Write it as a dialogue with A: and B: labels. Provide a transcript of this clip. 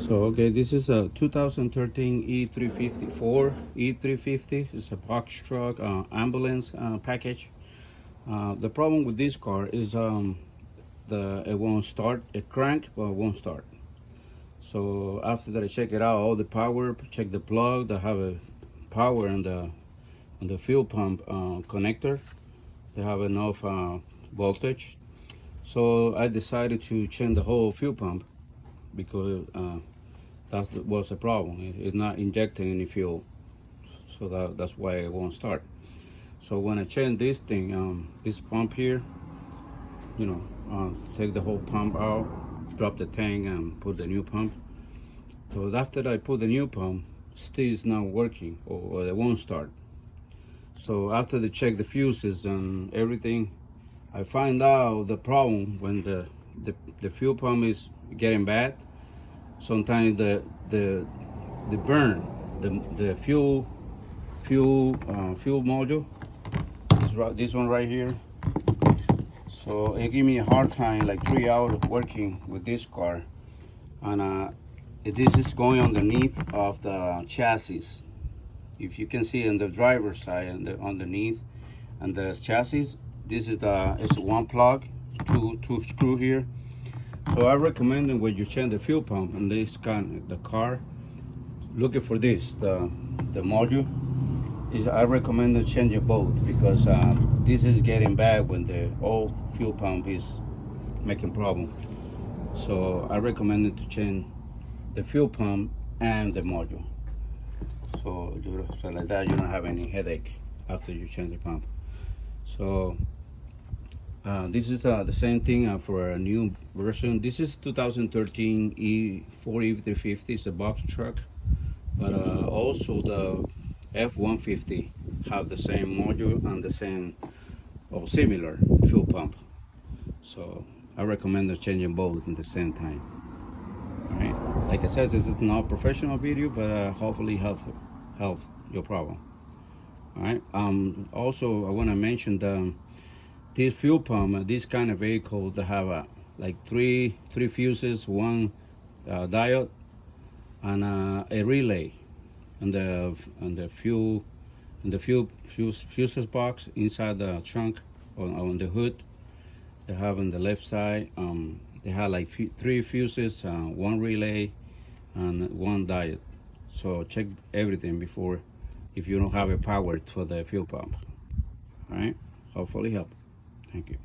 A: So okay, this is a 2013 E354. E350 is a box truck ambulance package. The problem with this car is it won't start. It crank, but it won't start. So after that, I check it out, all the power, check the plug. They have a power on the fuel pump connector. They have enough voltage. So I decided to change the whole fuel pump because that was a problem. It's not injecting any fuel, so that's why it won't start. So when I change this thing, this pump here, take the whole pump out, drop the tank, and put the new pump. So after I put the new pump, still is not working, or it won't start. So after they check the fuses and everything, I find out the problem when the fuel pump is getting bad. Sometimes the burn the fuel module is this one right here. So it gave me a hard time, like 3 hours of working with this car, and this is going underneath of the chassis. If you can see on the driver's side and underneath and the chassis, this is it's one plug, two screw here. So I recommend that when you change the fuel pump in this the car, looking for this, the module. I recommend to change it both because this is getting bad when the old fuel pump is making problem. So I recommend to change the fuel pump and the module. So like that, you don't have any headache after you change the pump. So this is the same thing for a new version. This is 2013 E350. It's a box truck, but also the F-150 have the same module and the same or similar fuel pump. So I recommend changing both at the same time. All right. Like I said, this is not a professional video, but hopefully help your problem. All right. Also, I want to mention this fuel pump, this kind of vehicle, they have like three fuses, one diode, and a relay, and the fuses box inside the trunk on the hood. They have on the left side. They have like three fuses, one relay, and one diode. So check everything before, if you don't have a power for the fuel pump. All right. Hopefully help. Thank you.